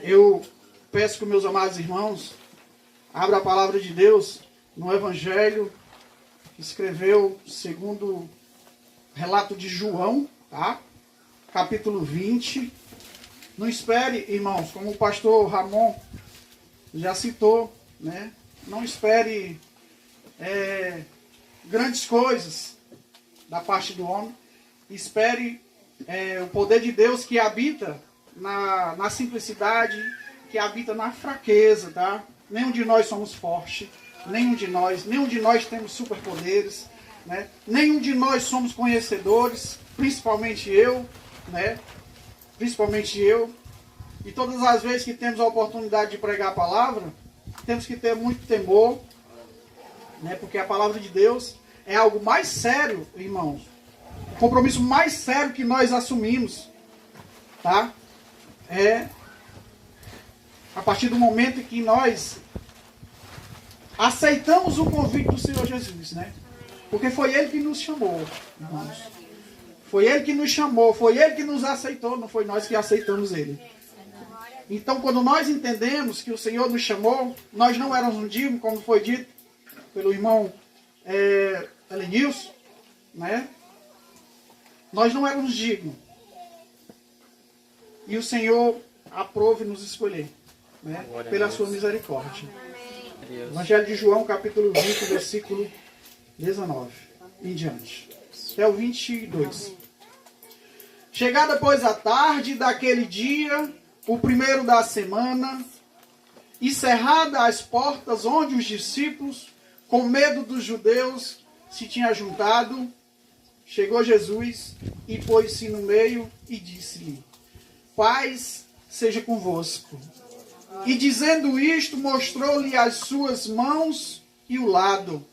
Eu peço que meus amados irmãos abram a palavra de Deus no Evangelho que escreveu segundo o relato de João, tá? Capítulo 20. Não espere, irmãos, como o pastor Ramon já citou, né? Não espere grandes coisas da parte do homem. Espere o poder de Deus que habita na simplicidade, que habita na fraqueza, tá? Nenhum de nós somos fortes, nenhum de nós temos superpoderes, né? Nenhum de nós somos conhecedores, principalmente eu, né? Principalmente eu. E todas as vezes que temos a oportunidade de pregar a palavra, temos que ter muito temor, né? Porque a palavra de Deus é algo mais sério, irmãos. O compromisso mais sério que nós assumimos, tá? É a partir do momento que nós aceitamos o convite do Senhor Jesus, né? Porque foi Ele que nos chamou, irmãos. Foi Ele que nos chamou, foi Ele que nos aceitou, não foi nós que aceitamos Ele. Então, quando nós entendemos que o Senhor nos chamou, nós não éramos dignos, como foi dito pelo irmão Elenilson, né? Nós não éramos dignos. E o Senhor aprove nos escolher, né? Pela sua misericórdia. Evangelho de João, capítulo 20, versículo 19 em diante. Até o 22. Chegada, pois, a tarde daquele dia, o primeiro da semana, e cerrada as portas onde os discípulos, com medo dos judeus, se tinham juntado, chegou Jesus e pôs-se no meio e disse-lhe: paz seja convosco. E dizendo isto, mostrou-lhe as suas mãos e o lado.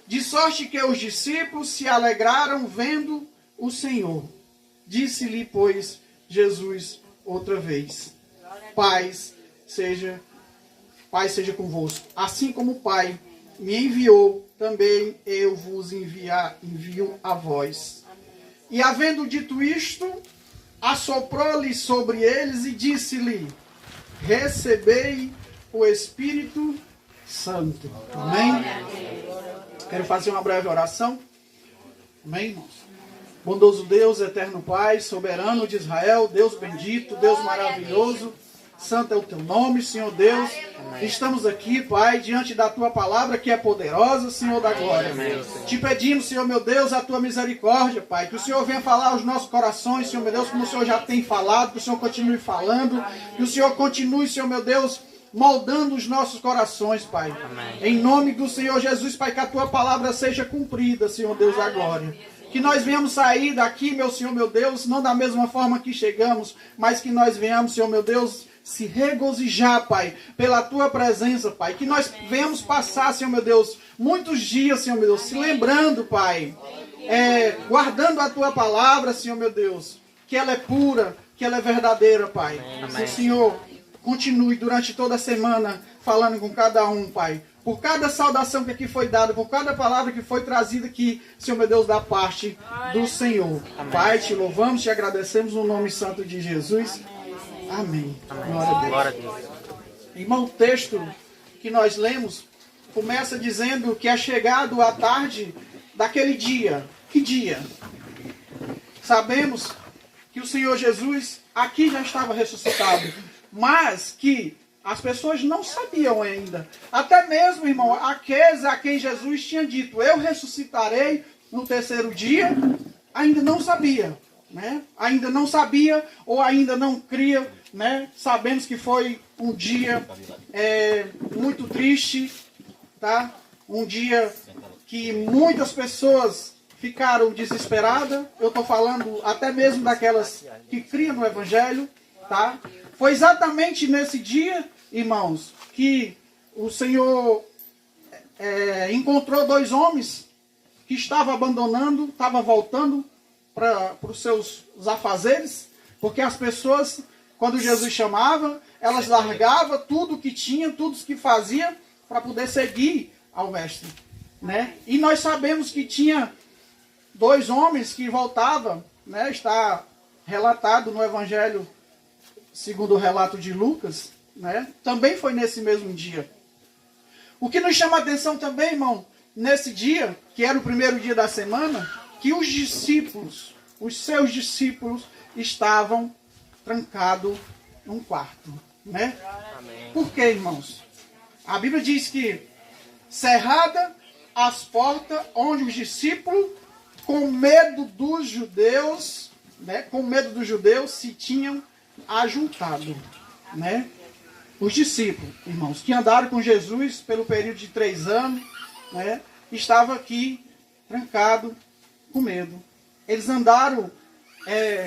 De sorte que os discípulos se alegraram vendo o Senhor. Disse-lhe, pois, Jesus outra vez: paz seja convosco. Assim como o Pai me enviou, também eu vos envio a vós. E havendo dito isto, assoprou-lhe sobre eles e disse-lhe: recebei o Espírito Santo. Amém? Quero fazer uma breve oração. Amém, irmãos? Bondoso Deus, eterno Pai, soberano de Israel, Deus bendito, Deus maravilhoso, santo é o teu nome, Senhor Deus. Amém. Estamos aqui, Pai, diante da tua palavra que é poderosa, Senhor da glória. Amém. Te pedimos, Senhor meu Deus, a tua misericórdia, Pai, que o Senhor venha falar aos nossos corações, Senhor meu Deus, como o Senhor já tem falado, que o Senhor continue falando, que o Senhor continue, Senhor meu Deus, moldando os nossos corações, Pai. Amém. Em nome do Senhor Jesus, Pai, que a tua palavra seja cumprida, Senhor Deus da glória. Que nós venhamos sair daqui, meu Senhor, meu Deus, não da mesma forma que chegamos, mas que nós venhamos, Senhor, meu Deus, se regozijar, Pai, pela tua presença, Pai. Que nós venhamos passar, Senhor, meu Deus, muitos dias, Senhor, meu Deus, se lembrando, Pai, guardando a tua palavra, Senhor, meu Deus, que ela é pura, que ela é verdadeira, Pai. Que o Senhor continue durante toda a semana falando com cada um, Pai. Por cada saudação que aqui foi dada, por cada palavra que foi trazida aqui, Senhor meu Deus, da parte do Senhor. Amém. Pai, te louvamos, te agradecemos no nome santo de Jesus. Amém. Amém. Glória a Deus. Irmão, o texto que nós lemos começa dizendo que é chegado a tarde daquele dia. Que dia? Sabemos que o Senhor Jesus aqui já estava ressuscitado, mas que as pessoas não sabiam ainda. Até mesmo, irmão, aqueles a quem Jesus tinha dito: eu ressuscitarei no terceiro dia, ainda não sabia, né? Ainda não sabia ou ainda não cria, né? Sabemos que foi um dia muito triste, tá? Um dia que muitas pessoas ficaram desesperadas. Eu estou falando até mesmo daquelas que criam no Evangelho, tá? Foi exatamente nesse dia, irmãos, que o Senhor encontrou dois homens que estavam abandonando, estavam voltando para os seus afazeres, porque as pessoas, quando Jesus chamava, elas largavam tudo que tinham, tudo que faziam, para poder seguir ao Mestre, né? E nós sabemos que tinha dois homens que voltavam, né? Está relatado no Evangelho segundo o relato de Lucas, né, também foi nesse mesmo dia. O que nos chama a atenção também, irmão, nesse dia, que era o primeiro dia da semana, que os discípulos, os seus discípulos, estavam trancados num quarto, né? Amém. Por quê, irmãos? A Bíblia diz que cerrada as portas, onde os discípulos, com medo dos judeus, né, se tinham ajuntado, né? Os discípulos, irmãos, que andaram com Jesus pelo período de 3 anos, né, estavam aqui trancados com medo. Eles andaram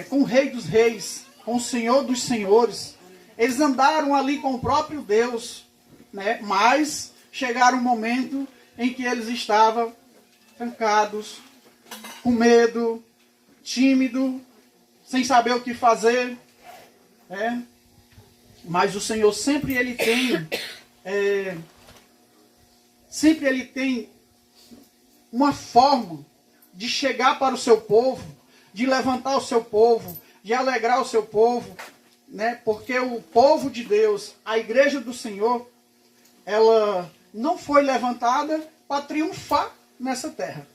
com o Rei dos Reis, com o Senhor dos Senhores. Eles andaram ali com o próprio Deus, né, mas chegaram um momento em que eles estavam trancados, com medo, tímido, sem saber o que fazer, né? Mas o Senhor sempre ele tem uma forma de chegar para o seu povo, de levantar o seu povo, de alegrar o seu povo, né? Porque o povo de Deus, a igreja do Senhor, ela não foi levantada para triunfar nessa terra,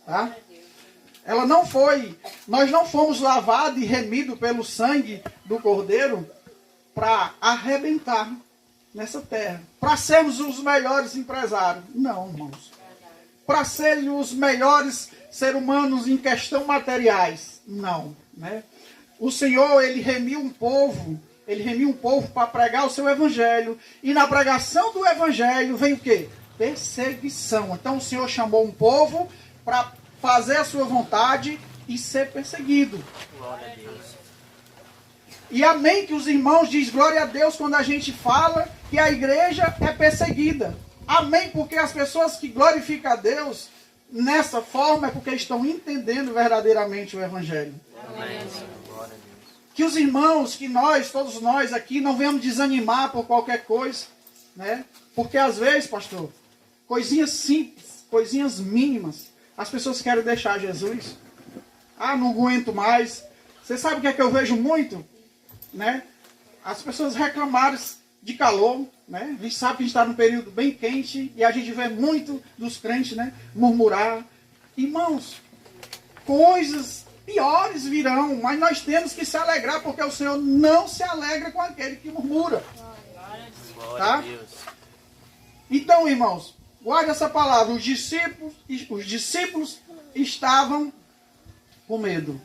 tá? Ela não foi, nós não fomos lavados e remidos pelo sangue do Cordeiro para arrebentar nessa terra, para sermos os melhores empresários. Não, irmãos. Para sermos os melhores seres humanos em questão materiais. Não, né? O Senhor, ele remiu um povo para pregar o seu evangelho. E na pregação do evangelho vem o quê? Perseguição. Então o Senhor chamou um povo para fazer a sua vontade e ser perseguido. Glória a Deus. E amém que os irmãos dizem glória a Deus quando a gente fala que a igreja é perseguida. Amém, porque as pessoas que glorificam a Deus nessa forma é porque estão entendendo verdadeiramente o evangelho. Amém. Glória a Deus. Que os irmãos, que nós, todos nós aqui, não venhamos desanimar por qualquer coisa, né? Porque às vezes, pastor, coisinhas simples, coisinhas mínimas, as pessoas querem deixar Jesus. Ah, não aguento mais. Você sabe o que é que eu vejo muito? Né? As pessoas reclamaram de calor, né? A gente sabe que a gente está num período bem quente e a gente vê muito dos crentes, né, murmurar. Irmãos, coisas piores virão, mas nós temos que se alegrar porque o Senhor não se alegra com aquele que murmura. Tá? Então, irmãos, guarde essa palavra. Os discípulos estavam com medo.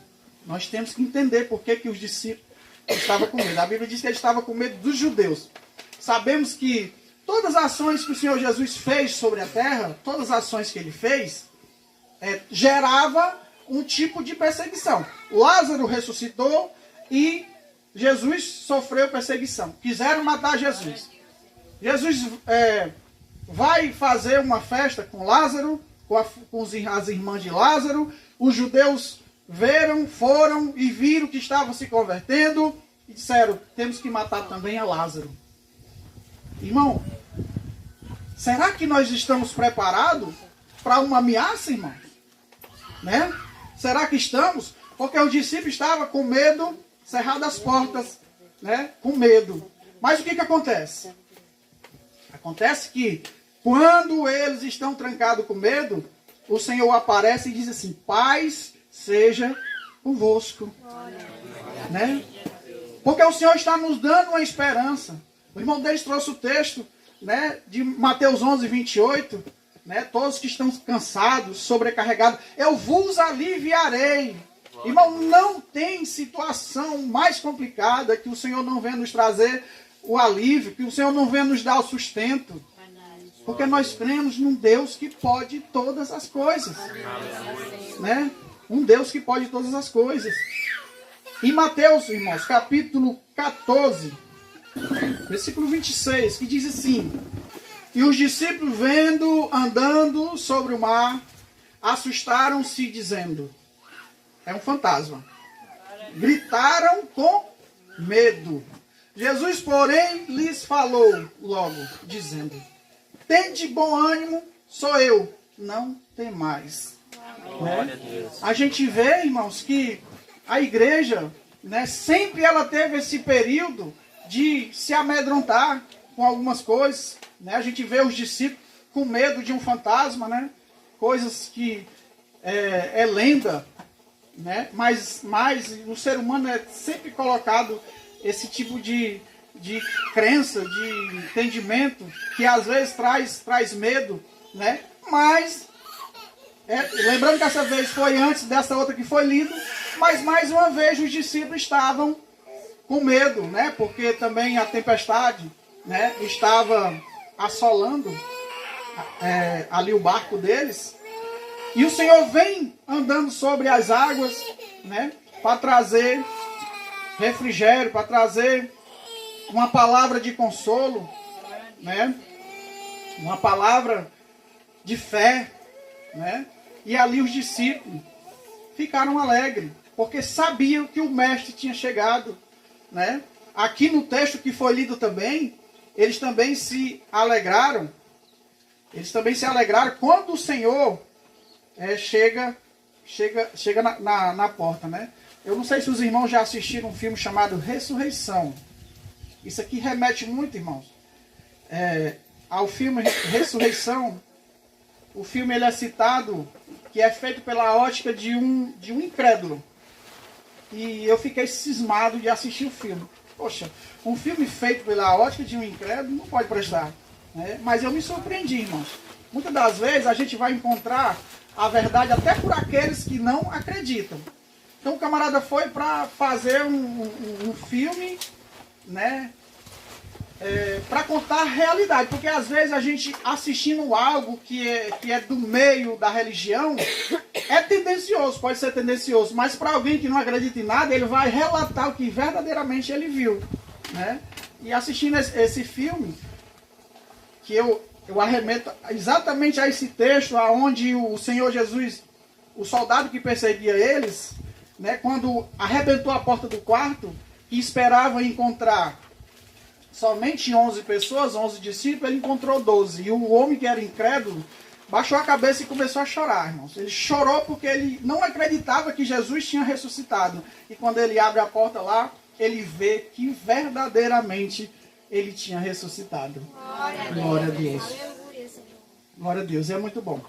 Nós temos que entender por que os discípulos estavam com medo. A Bíblia diz que eles estavam com medo dos judeus. Sabemos que todas as ações que o Senhor Jesus fez sobre a terra, todas as ações que ele fez, gerava um tipo de perseguição. Lázaro ressuscitou e Jesus sofreu perseguição. Quiseram matar Jesus. Jesus vai fazer uma festa com Lázaro, com as irmãs de Lázaro. Os judeus foram e viram que estavam se convertendo e disseram, temos que matar também a Lázaro. Irmão, será que nós estamos preparados para uma ameaça, irmão? Né? Será que estamos? Porque os discípulos estavam com medo, cerradas as portas, né? Com medo. Mas o que acontece? Acontece que quando eles estão trancados com medo, o Senhor aparece e diz assim, paz seja convosco. Né? Porque o Senhor está nos dando uma esperança. O irmão deles trouxe o texto, né, de Mateus 11, 28. Né, todos que estão cansados, sobrecarregados, eu vos aliviarei. Irmão, não tem situação mais complicada que o Senhor não venha nos trazer o alívio, que o Senhor não venha nos dar o sustento. Porque nós cremos num Deus que pode todas as coisas. Né? Um Deus que pode todas as coisas. Em Mateus, irmãos, capítulo 14, versículo 26, que diz assim, e os discípulos andando sobre o mar, assustaram-se dizendo, é um fantasma. Gritaram com medo. Jesus, porém, lhes falou logo, dizendo, tende bom ânimo, sou eu, não temais. Né? A gente vê, irmãos, que a igreja, né, sempre ela teve esse período de se amedrontar com algumas coisas, né? A gente vê os discípulos com medo de um fantasma, né? Coisas que é lenda, né? Mas o ser humano é sempre colocado esse tipo de crença, de entendimento, que às vezes traz medo, né? Mas, lembrando que essa vez foi antes dessa outra que foi lido, mas mais uma vez os discípulos estavam com medo, né? Porque também a tempestade, né, estava assolando ali o barco deles. E o Senhor vem andando sobre as águas, né, para trazer refrigério, para trazer uma palavra de consolo, né, uma palavra de fé, né. E ali os discípulos ficaram alegres, porque sabiam que o mestre tinha chegado, né. Aqui no texto que foi lido também, eles também se alegraram. Eles também se alegraram quando o Senhor chega na porta, né? Eu não sei se os irmãos já assistiram um filme chamado Ressurreição. Isso aqui remete muito, irmãos, ao filme Ressurreição. O filme ele é citado que é feito pela ótica de um incrédulo. E eu fiquei cismado de assistir o filme. Poxa, um filme feito pela ótica de um incrédulo não pode prestar, né? Mas eu me surpreendi, irmãos. Muitas das vezes a gente vai encontrar a verdade até por aqueles que não acreditam. Então o camarada foi para fazer um filme, né, para contar a realidade. Porque às vezes a gente assistindo algo que é do meio da religião, é tendencioso, pode ser tendencioso. Mas para alguém que não acredita em nada, ele vai relatar o que verdadeiramente ele viu, né? E assistindo esse filme, que eu arremeto exatamente a esse texto, onde o Senhor Jesus, o soldado que perseguia eles, né, quando arrebentou a porta do quarto e esperava encontrar somente 11 pessoas, 11 discípulos, ele encontrou 12. E o homem que era incrédulo baixou a cabeça e começou a chorar, irmãos. Ele chorou porque ele não acreditava que Jesus tinha ressuscitado. E quando ele abre a porta lá, ele vê que verdadeiramente ele tinha ressuscitado. Glória a Deus. Glória a Deus. É muito bom,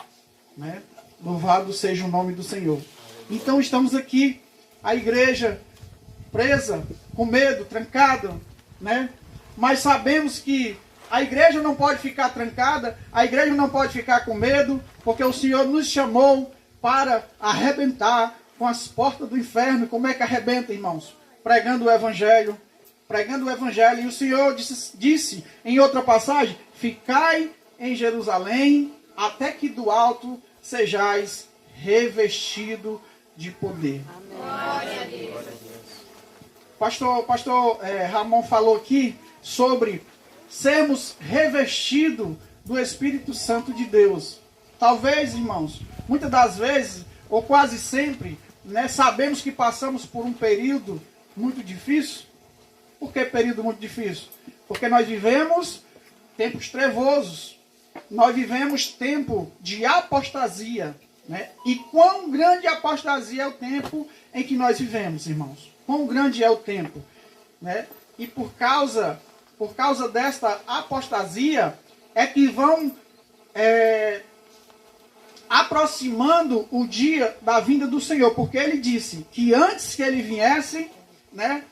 né? Louvado seja o nome do Senhor. Então estamos aqui, a igreja presa, com medo, trancada, né? Mas sabemos que a igreja não pode ficar trancada, a igreja não pode ficar com medo, porque o Senhor nos chamou para arrebentar com as portas do inferno. Como é que arrebenta, irmãos? Pregando o Evangelho. Pregando o Evangelho. E o Senhor disse em outra passagem: ficai em Jerusalém, até que do alto sejais revestido de poder. Amém. Pastor Ramon falou aqui sobre sermos revestidos do Espírito Santo de Deus. Talvez, irmãos, muitas das vezes, ou quase sempre, né, sabemos que passamos por um período muito difícil. Por que período muito difícil? Porque nós vivemos tempos trevosos. Nós vivemos tempo de apostasia, né? E quão grande apostasia é o tempo em que nós vivemos, irmãos? Quão grande é o tempo, né? E por causa desta apostasia é que vão aproximando o dia da vinda do Senhor, porque ele disse que antes que ele viesse, né,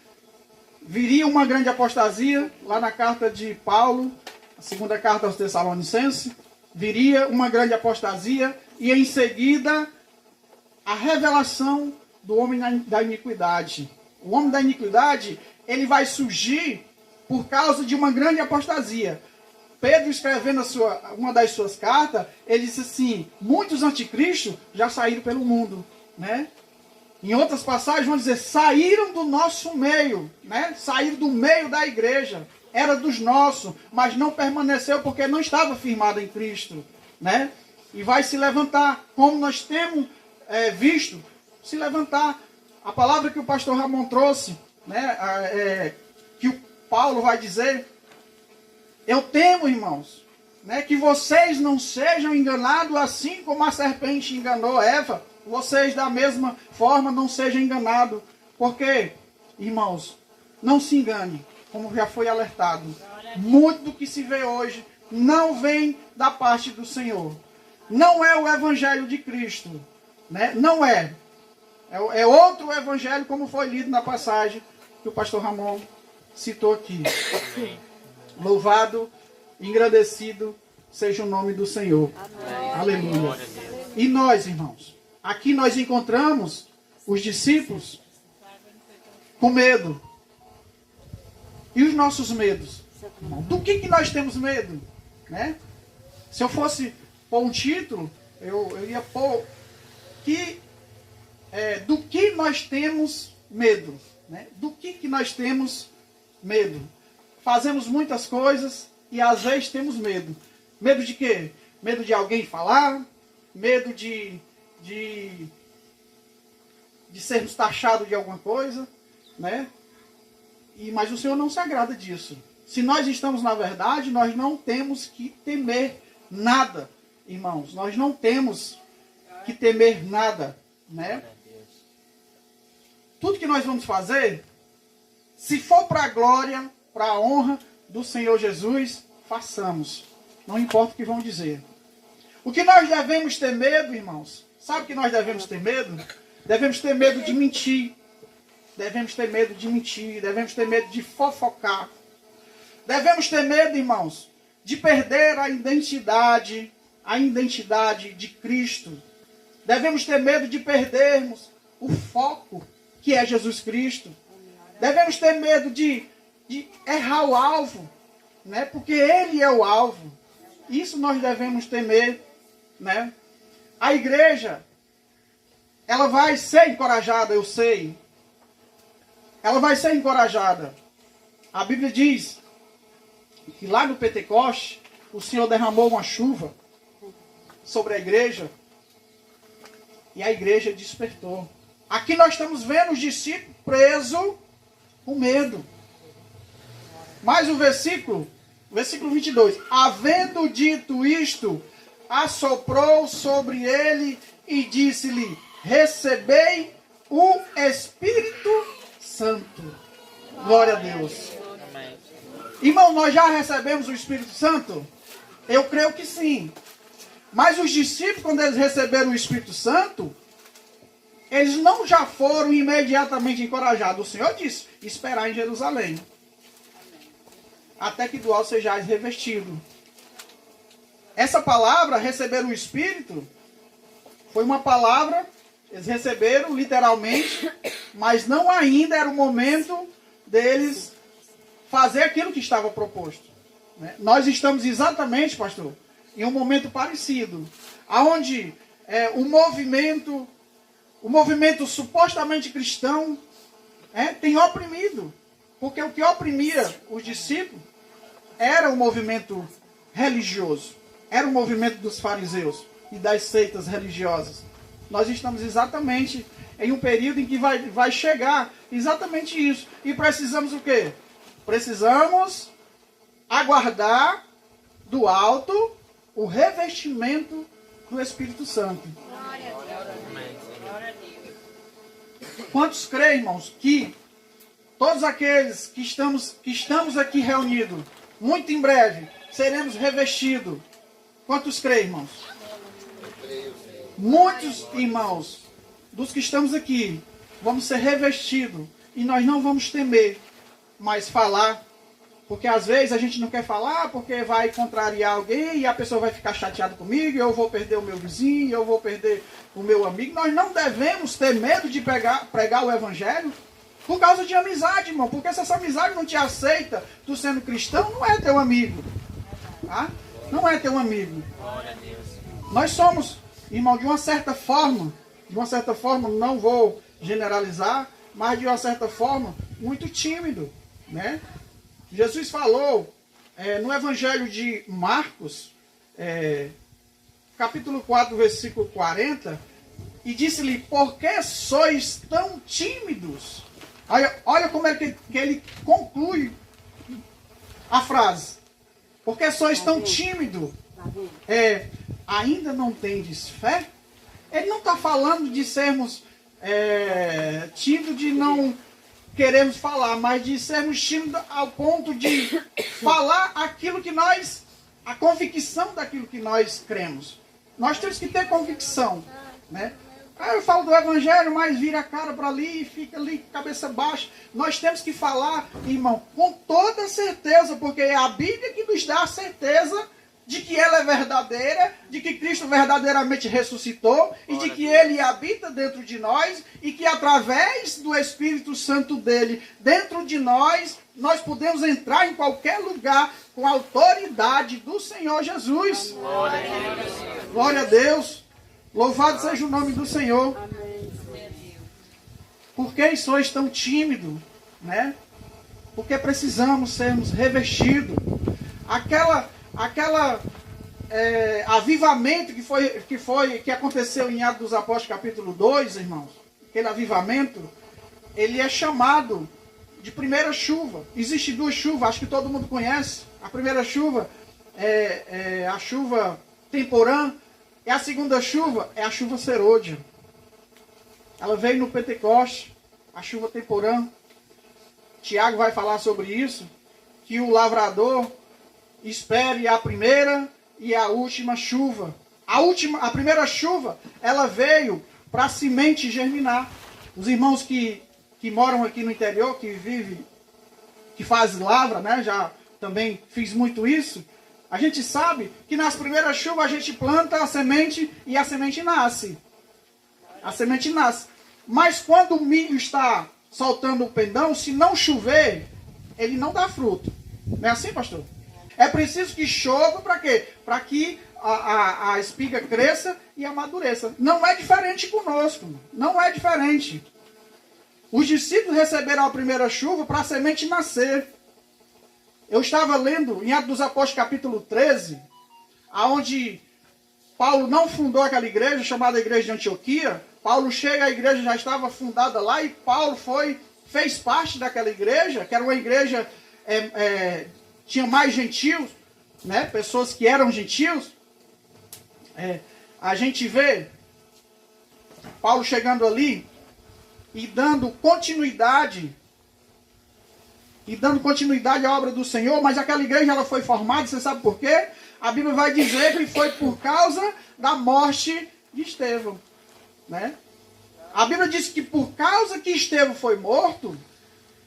viria uma grande apostasia. Lá na carta de Paulo, a segunda carta aos Tessalonicenses, viria uma grande apostasia e em seguida a revelação do homem da iniquidade. O homem da iniquidade, ele vai surgir por causa de uma grande apostasia. Pedro, escrevendo uma das suas cartas, ele disse assim: muitos anticristos já saíram pelo mundo, né? Em outras passagens vão dizer, saíram do nosso meio, né? Saíram do meio da igreja. Era dos nossos, mas não permaneceu porque não estava firmado em Cristo, né? E vai se levantar, como nós temos visto, se levantar. A palavra que o pastor Ramon trouxe, né? Que o Paulo vai dizer: eu temo, irmãos, né, que vocês não sejam enganados assim como a serpente enganou Eva. Vocês da mesma forma não sejam enganados. Porque, irmãos, não se engane. como já foi alertado, muito do que se vê hoje não vem da parte do Senhor. Não é o Evangelho de Cristo. Né? Não é. É outro Evangelho, como foi lido na passagem que o pastor Ramon citou aqui. Louvado, engrandecido seja o nome do Senhor. Amém. Aleluia. E nós, irmãos, aqui nós encontramos os discípulos com medo. E os nossos medos? Do que nós temos medo? Né? Se eu fosse pôr um título, eu ia pôr do que nós temos medo. Né? Do que nós temos medo? Fazemos muitas coisas e às vezes temos medo. Medo de quê? Medo de alguém falar, medo de sermos taxados de alguma coisa, né? Mas o Senhor não se agrada disso. Se nós estamos na verdade, nós não temos que temer nada, irmãos. Nós não temos que temer nada, né? Tudo que nós vamos fazer, se for para a glória, para a honra do Senhor Jesus, façamos. Não importa o que vão dizer. O que nós devemos ter medo, irmãos? Sabe o que nós devemos ter medo? Devemos ter medo de mentir. Devemos ter medo de mentir. Devemos ter medo de fofocar. Devemos ter medo, irmãos, de perder a identidade de Cristo. Devemos ter medo de perdermos o foco, que é Jesus Cristo. Devemos ter medo de errar o alvo, né? Porque Ele é o alvo. Isso nós devemos temer, né? A igreja, ela vai ser encorajada, eu sei. Ela vai ser encorajada. A Bíblia diz que lá no Pentecoste, o Senhor derramou uma chuva sobre a igreja e a igreja despertou. Aqui nós estamos vendo os discípulos presos com medo. Mais um versículo 22. Havendo dito isto, assoprou sobre ele e disse-lhe: recebei o Espírito Santo. Glória a Deus. Irmão, nós já recebemos o Espírito Santo? Eu creio que sim. Mas os discípulos, quando eles receberam o Espírito Santo, eles não já foram imediatamente encorajados. O Senhor disse: esperar em Jerusalém, até que do alto sejais revestido. Essa palavra, receber o Espírito, foi uma palavra, eles receberam literalmente, mas não ainda era o momento deles fazer aquilo que estava proposto. Né? Nós estamos exatamente, pastor, em um momento parecido, onde o movimento supostamente cristão tem oprimido. Porque o que oprimia os discípulos era o movimento religioso. Era o movimento dos fariseus e das seitas religiosas. Nós estamos exatamente em um período em que vai chegar exatamente isso. E precisamos o quê? Precisamos aguardar do alto o revestimento do Espírito Santo. Quantos creem, irmãos, que todos aqueles que estamos aqui reunidos, muito em breve, seremos revestidos? Quantos creem, irmãos? Muitos, irmãos, dos que estamos aqui, vamos ser revestidos. E nós não vamos temer mais falar. Porque às vezes a gente não quer falar porque vai contrariar alguém e a pessoa vai ficar chateada comigo, eu vou perder o meu vizinho, eu vou perder o meu amigo. Nós não devemos ter medo de pregar o Evangelho por causa de amizade, irmão. Porque se essa amizade não te aceita, tu sendo cristão, não é teu amigo. Tá? Não é teu amigo. Nós somos, irmão, de uma certa forma, não vou generalizar, mas de uma certa forma, muito tímido, né? Jesus falou no Evangelho de Marcos, capítulo 4, versículo 40, e disse-lhe: por que sois tão tímidos? Olha como é que ele conclui a frase. Por que sois tão tímidos? Ainda não tendes fé? Ele não está falando de sermos tímidos, de queremos falar, mas de sermos tímidos ao ponto de falar aquilo que nós, a convicção daquilo que nós cremos. Nós temos que ter convicção, né? Eu falo do Evangelho, mas vira a cara para ali e fica ali, cabeça baixa. Nós temos que falar, irmão, com toda certeza, porque é a Bíblia que nos dá a certeza de que ela é verdadeira, de que Cristo verdadeiramente ressuscitou e de que Ele habita dentro de nós e que através do Espírito Santo dele dentro de nós, nós podemos entrar em qualquer lugar com a autoridade do Senhor Jesus. Glória a Deus. Louvado seja o nome do Senhor. Por que sois tão tímidos, né? Porque precisamos sermos revestidos. Avivamento que aconteceu em Atos dos Apóstolos capítulo 2, irmãos, aquele avivamento, ele é chamado de primeira chuva. Existem duas chuvas, acho que todo mundo conhece. A primeira chuva é a chuva temporã, e a segunda chuva é a chuva serôdia. Ela veio no Pentecoste, a chuva temporã. Tiago vai falar sobre isso, que o lavrador espere a primeira e a última chuva. A primeira chuva, ela veio para a semente germinar. Os irmãos que moram aqui no interior, que vivem, que fazem lavra, né? Já também fiz muito isso. A gente sabe que nas primeiras chuvas a gente planta a semente e a semente nasce. A semente nasce. Mas quando o milho está soltando o pendão, se não chover, ele não dá fruto. Não é assim, pastor? É preciso que chova para quê? Para que a espiga cresça e amadureça. Não é diferente conosco. Não é diferente. Os discípulos receberam a primeira chuva para a semente nascer. Eu estava lendo em Atos dos Apóstolos capítulo 13, onde Paulo não fundou aquela igreja, chamada Igreja de Antioquia. Paulo chega, a igreja já estava fundada lá e Paulo fez parte daquela igreja, que era uma igreja, tinha mais gentios, né? Pessoas que eram gentios. A gente vê Paulo chegando ali e dando continuidade à obra do Senhor, mas aquela igreja ela foi formada, você sabe por quê? A Bíblia vai dizer que foi por causa da morte de Estevão, né? A Bíblia diz que por causa que Estevão foi morto,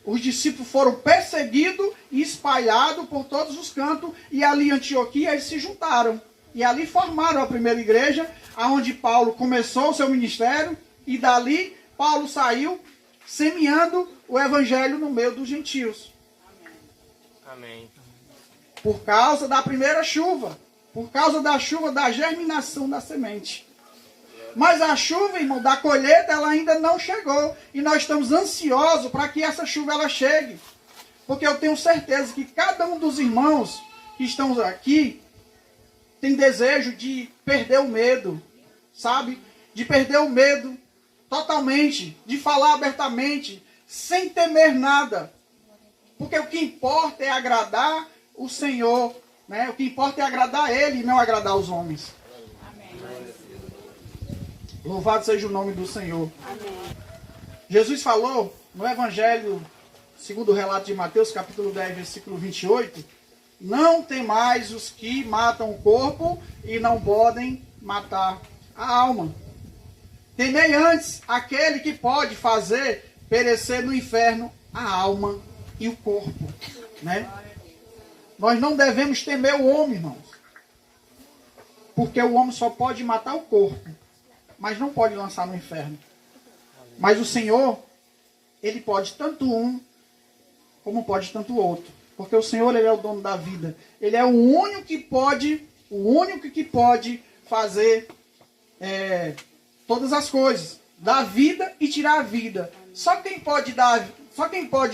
os discípulos foram perseguidos e espalhados por todos os cantos, e ali em Antioquia eles se juntaram, e ali formaram a primeira igreja, onde Paulo começou o seu ministério, e dali Paulo saiu semeando o evangelho no meio dos gentios. Amém. Por causa da primeira chuva. Por causa da chuva da germinação da semente. Mas a chuva, irmão, da colheita, ela ainda não chegou. E nós estamos ansiosos para que essa chuva ela chegue. Porque eu tenho certeza que cada um dos irmãos que estão aqui tem desejo de perder o medo. Sabe? De perder o medo totalmente. De falar abertamente. Sem temer nada. Porque o que importa é agradar o Senhor, né? O que importa é agradar Ele e não agradar os homens. Amém. Louvado seja o nome do Senhor. Amém. Jesus falou no Evangelho, segundo o relato de Mateus, capítulo 10, versículo 28, não temais os que matam o corpo e não podem matar a alma. Temei antes aquele que pode fazer perecer no inferno a alma e o corpo, né? Nós não devemos temer o homem, irmãos. Porque o homem só pode matar o corpo, mas não pode lançar no inferno. Mas o Senhor, Ele pode tanto um, como pode tanto o outro. Porque o Senhor, Ele é o dono da vida. Ele é o único que pode fazer todas as coisas. Dar vida e tirar a vida. Só quem pode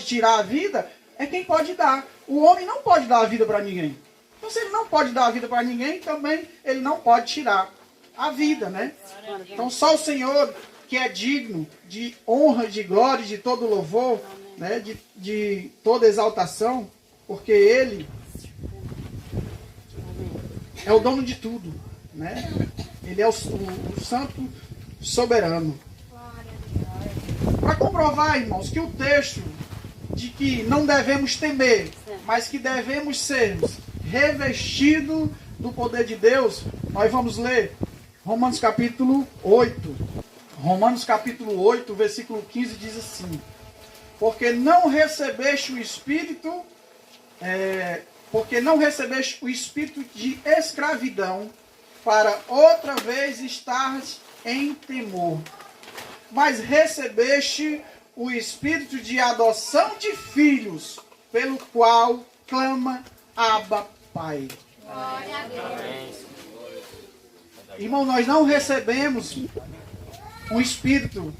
tirar a vida é quem pode dar. O homem não pode dar a vida para ninguém. Então, se ele não pode dar a vida para ninguém, também ele não pode tirar a vida, né? Então, só o Senhor que é digno de honra, de glória, de todo louvor, né? De toda exaltação, porque Ele é o dono de tudo, né? Ele é o santo soberano. Para comprovar, irmãos, que o texto de que não devemos temer, mas que devemos sermos revestidos do poder de Deus, nós vamos ler Romanos capítulo 8. Romanos capítulo 8, versículo 15 diz assim: porque não recebeste o Espírito de escravidão para outra vez estares em temor, mas recebeste o Espírito de adoção de filhos, pelo qual clama Abba, Pai. Glória a Deus. Irmão, nós não recebemos um espírito,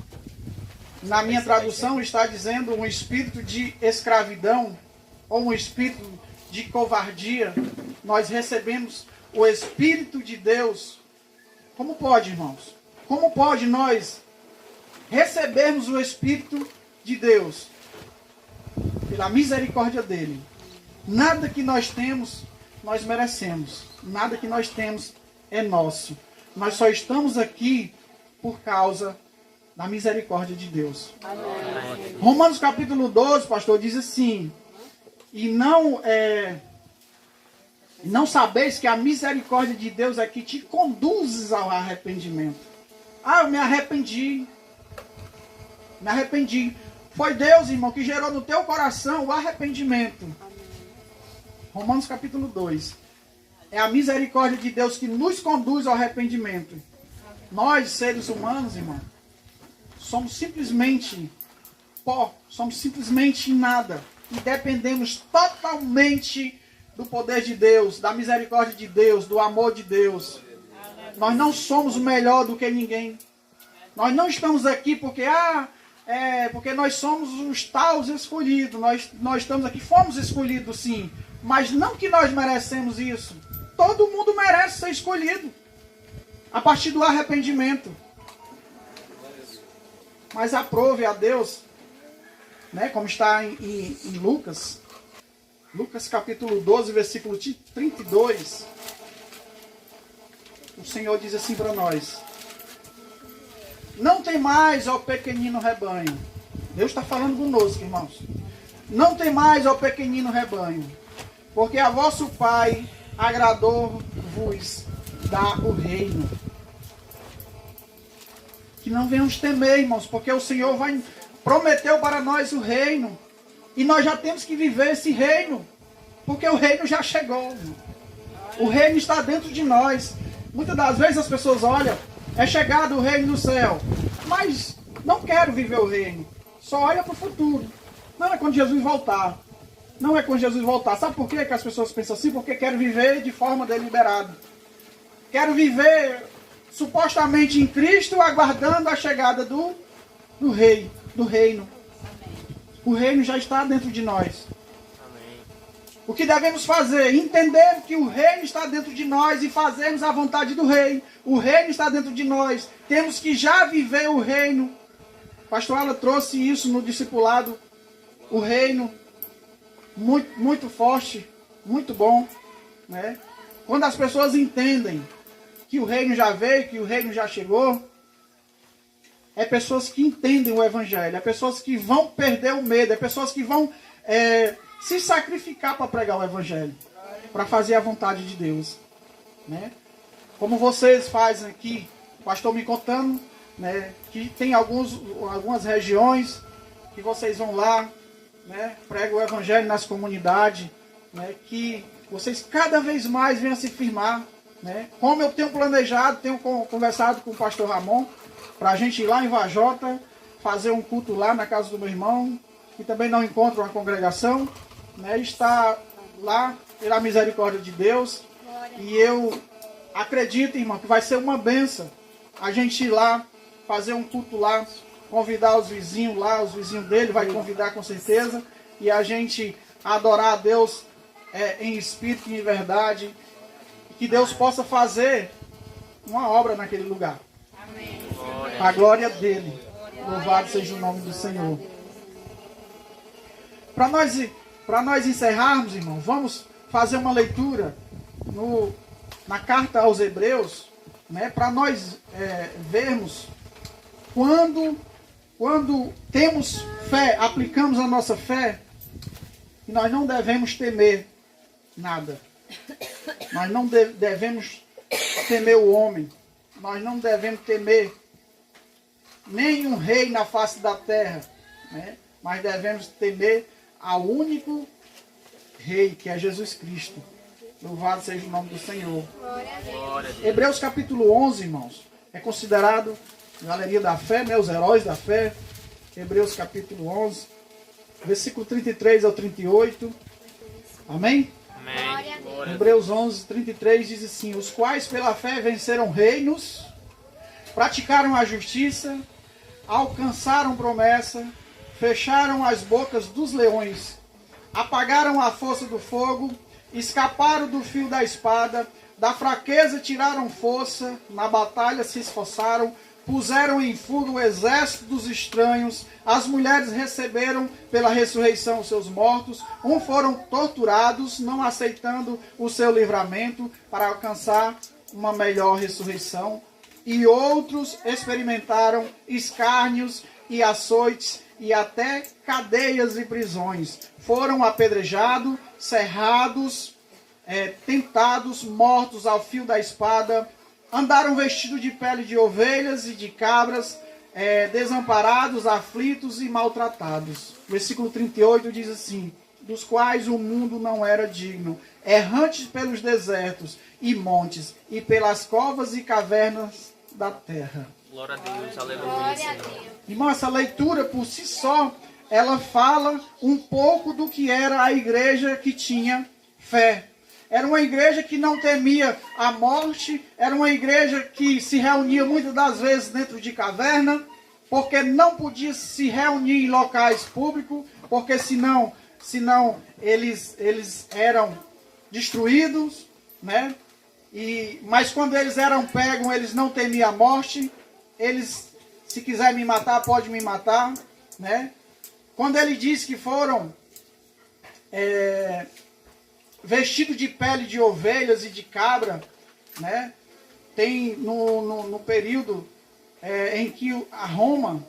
na minha tradução está dizendo um espírito de escravidão ou um espírito de covardia. Nós recebemos o Espírito de Deus. Como pode, irmãos? Como pode nós recebermos o Espírito de Deus? Pela misericórdia dele. Nada que nós temos, nós merecemos. Nada que nós temos é nosso. Nós só estamos aqui por causa da misericórdia de Deus. Amém. Romanos capítulo 12, pastor, diz assim: e não sabeis que a misericórdia de Deus é que te conduz ao arrependimento. Ah, eu me arrependi. Me arrependi. Foi Deus, irmão, que gerou no teu coração o arrependimento. Romanos capítulo 2. É a misericórdia de Deus que nos conduz ao arrependimento. Nós, seres humanos, irmão, somos simplesmente pó, somos simplesmente nada. E dependemos totalmente do poder de Deus, da misericórdia de Deus, do amor de Deus. Nós não somos melhor do que ninguém. Nós não estamos aqui porque nós somos os tais escolhidos. Nós estamos aqui, fomos escolhidos sim. Mas não que nós merecemos isso. Todo mundo merece ser escolhido. A partir do arrependimento. Mas aprove a Deus, né, como está em Lucas. Lucas capítulo 12, versículo 32. O Senhor diz assim para nós: não tem mais, ó pequenino rebanho. Deus está falando conosco, irmãos. Não tem mais, ó pequenino rebanho, porque a vosso Pai agradou-vos dar o reino. Que não venhamos temer, irmãos, porque o Senhor prometeu para nós o reino. E nós já temos que viver esse reino. Porque o reino já chegou. O reino está dentro de nós. Muitas das vezes as pessoas olham, é chegado o reino do céu. Mas não quero viver o reino. Só olha para o futuro. Não é quando Jesus voltar. Não é quando Jesus voltar. Sabe por que as pessoas pensam assim? Porque querem viver de forma deliberada. Quero viver supostamente em Cristo, aguardando a chegada do rei, do reino. O reino já está dentro de nós. O que devemos fazer? Entender que o reino está dentro de nós e fazermos a vontade do rei. O reino está dentro de nós. Temos que já viver o reino. A pastora trouxe isso no discipulado. O reino, muito, muito forte, muito bom, né? Quando as pessoas entendem que o reino já veio, que o reino já chegou, é pessoas que entendem o evangelho, é pessoas que vão perder o medo, é pessoas que vão se sacrificar para pregar o evangelho, para fazer a vontade de Deus, né? Como vocês fazem aqui, o pastor me contando, né, que tem algumas regiões que vocês vão lá, né, pregam o evangelho nas comunidades, né, que vocês cada vez mais venham se firmar, né? Como eu tenho planejado, tenho conversado com o pastor Ramon, para a gente ir lá em Vajota, fazer um culto lá na casa do meu irmão, que também não encontra uma congregação, né? Está lá pela misericórdia de Deus. E eu acredito, irmão, que vai ser uma bênção a gente ir lá, fazer um culto lá, convidar os vizinhos lá, os vizinhos dele vai convidar com certeza, e a gente adorar a Deus em espírito e em verdade. Que Deus possa fazer uma obra naquele lugar. Amém. A glória dele. Louvado seja o nome do Senhor. Para nós encerrarmos, irmão, vamos fazer uma leitura na carta aos Hebreus, né, para nós vermos quando quando temos fé, aplicamos a nossa fé, nós não devemos temer nada. Nós não devemos temer o homem. Nós não devemos temer nenhum rei na face da terra, né? Mas devemos temer ao único rei, que é Jesus Cristo. Louvado seja o nome do Senhor. Hebreus capítulo 11, irmãos, é considerado a galeria da fé, né? Os heróis da fé. Hebreus capítulo 11, versículo 33 ao 38. Amém? Amém. Hebreus 11, 33 diz assim: os quais pela fé venceram reinos, praticaram a justiça, alcançaram promessa, fecharam as bocas dos leões, apagaram a força do fogo, escaparam do fio da espada, da fraqueza tiraram força, na batalha se esforçaram, puseram em fuga o exército dos estranhos, as mulheres receberam pela ressurreição os seus mortos, uns foram torturados, não aceitando o seu livramento para alcançar uma melhor ressurreição, e outros experimentaram escárnios e açoites e até cadeias e prisões. Foram apedrejados, cerrados, tentados, mortos ao fio da espada, andaram vestidos de pele de ovelhas e de cabras, desamparados, aflitos e maltratados. Versículo 38 diz assim: dos quais o mundo não era digno, errantes pelos desertos e montes, e pelas covas e cavernas da terra. Glória a Deus, aleluia. Irmão, essa leitura por si só, ela fala um pouco do que era a igreja que tinha fé. Era uma igreja que não temia a morte, era uma igreja que se reunia muitas das vezes dentro de caverna, porque não podia se reunir em locais públicos, porque senão eles eram destruídos, né? Mas quando eles eram pegos, eles não temiam a morte. Eles, se quiser me matar, pode me matar, né? Quando ele diz que foram vestidos de pele de ovelhas e de cabra, né? Tem no período em que a Roma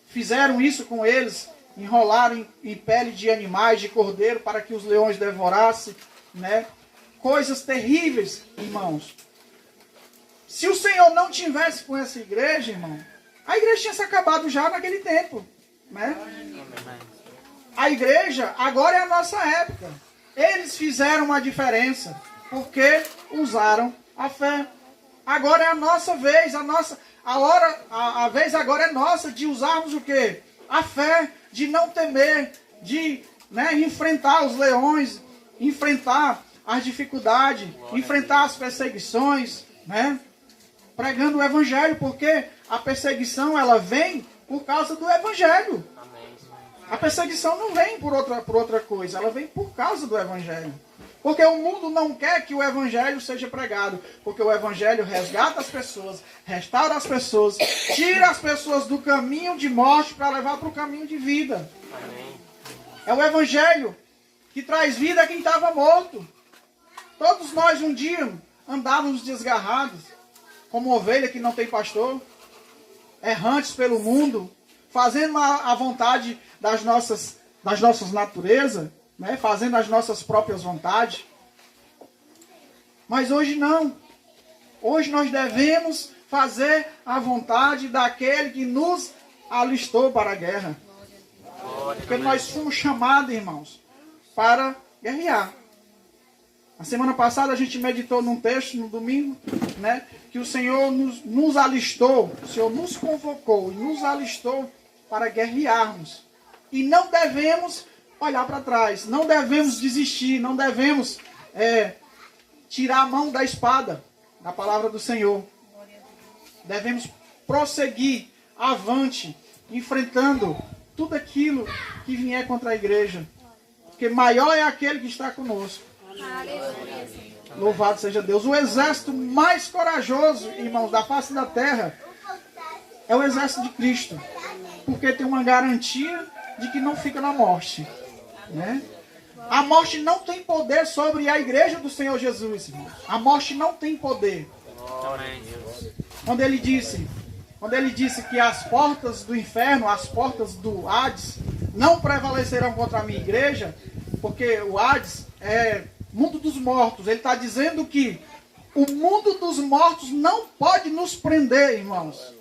fizeram isso com eles, enrolaram em pele de animais, de cordeiro, para que os leões devorassem, né? Coisas terríveis, irmãos. Se o Senhor não tivesse com essa igreja, irmão, a igreja tinha se acabado já naquele tempo, né? A igreja agora é a nossa época. Eles fizeram uma diferença porque usaram a fé. Agora é a nossa vez, a vez agora é nossa de usarmos o quê? A fé, de não temer, de enfrentar os leões, enfrentar as dificuldades, enfrentar as perseguições, né? Pregando o evangelho, porque a perseguição ela vem por causa do evangelho. A perseguição não vem por outra coisa, ela vem por causa do evangelho. Porque o mundo não quer que o evangelho seja pregado, porque o evangelho resgata as pessoas, restaura as pessoas, tira as pessoas do caminho de morte para levar para o caminho de vida. É o evangelho que traz vida a quem estava morto. Todos nós um dia andávamos desgarrados, como ovelha que não tem pastor, errantes pelo mundo, fazendo a vontade das nossas naturezas, né? Fazendo as nossas próprias vontades. Mas hoje não. Hoje nós devemos fazer a vontade daquele que nos alistou para a guerra. Porque nós fomos chamados, irmãos, para guerrear. A semana passada a gente meditou num texto, no domingo, né? Que o Senhor nos alistou, o Senhor nos convocou e nos alistou para guerrearmos. E não devemos olhar para trás, não devemos desistir, não devemos tirar a mão da espada, da palavra do Senhor. Devemos prosseguir avante, enfrentando tudo aquilo que vier contra a igreja. Porque maior é aquele que está conosco. Louvado seja Deus. O exército mais corajoso, irmãos, da face da terra é o exército de Cristo. Porque tem uma garantia de que não fica na morte, né? A morte não tem poder sobre a igreja do Senhor Jesus, irmãos. A morte não tem poder. Quando quando ele disse que as portas do inferno, as portas do Hades, não prevalecerão contra a minha igreja, porque o Hades é mundo dos mortos. Ele está dizendo que o mundo dos mortos não pode nos prender, irmãos.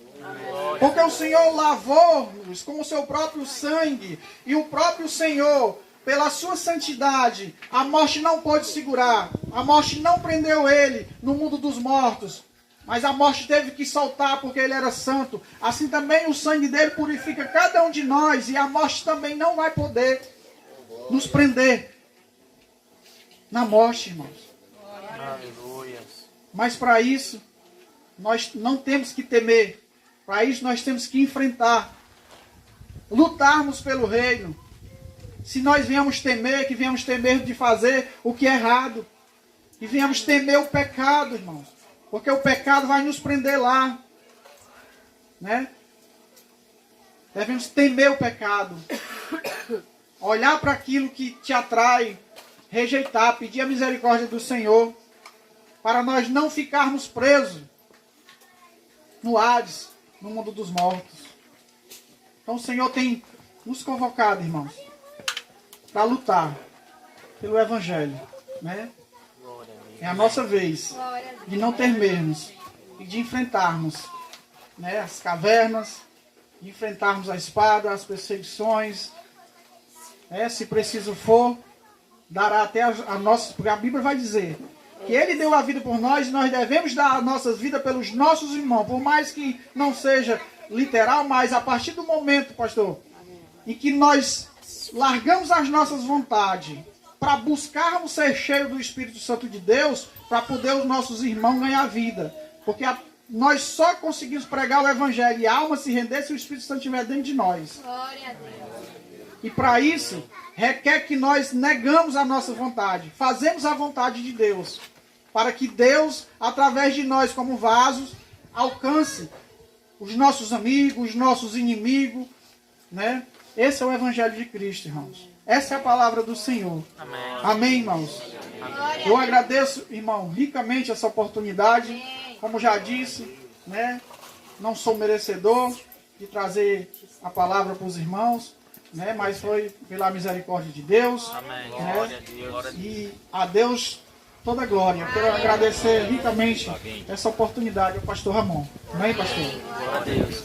Porque o Senhor lavou-nos com o seu próprio sangue, e o próprio Senhor, pela sua santidade, a morte não pôde segurar. A morte não prendeu ele no mundo dos mortos. Mas a morte teve que soltar porque ele era santo. Assim também o sangue dele purifica cada um de nós. E a morte também não vai poder nos prender na morte, irmãos. Aleluia. Mas para isso, nós não temos que temer. Para isso nós temos que enfrentar. Lutarmos pelo reino. Se nós viemos temer, que viemos temer de fazer o que é errado. Que viemos temer o pecado, irmãos. Porque o pecado vai nos prender lá. Né? Devemos temer o pecado. Olhar para aquilo que te atrai. Rejeitar, pedir a misericórdia do Senhor. Para nós não ficarmos presos no Hades, no mundo dos mortos. Então o Senhor tem nos convocado, irmãos, para lutar pelo Evangelho. Né? É a nossa vez de não temermos e de enfrentarmos, né, as cavernas, de enfrentarmos a espada, as perseguições. Se preciso for, dará até a nossa... Porque a Bíblia vai dizer que Ele deu a vida por nós e nós devemos dar as nossas vidas pelos nossos irmãos. Por mais que não seja literal, mas a partir do momento, pastor, em que nós largamos as nossas vontades para buscarmos ser cheios do Espírito Santo de Deus, para poder os nossos irmãos ganhar vida. Porque nós só conseguimos pregar o Evangelho e a alma se render se o Espírito Santo estiver dentro de nós. Glória a Deus. E para isso, requer que nós negamos a nossa vontade. Fazemos a vontade de Deus. Para que Deus, através de nós como vasos, alcance os nossos amigos, os nossos inimigos. Né? Esse é o Evangelho de Cristo, irmãos. Essa é a palavra do Senhor. Amém. Amém, irmãos? Glória Eu a Deus. agradeço, irmão, ricamente essa oportunidade. Como já disse, né? Não sou merecedor de trazer a palavra para os irmãos, né? Mas foi pela misericórdia de Deus. Amém. Né? Glória a Deus. Glória a Deus. E a Deus toda a glória. Quero agradecer ricamente essa oportunidade ao pastor Ramon. Amém, pastor? Glória a Deus.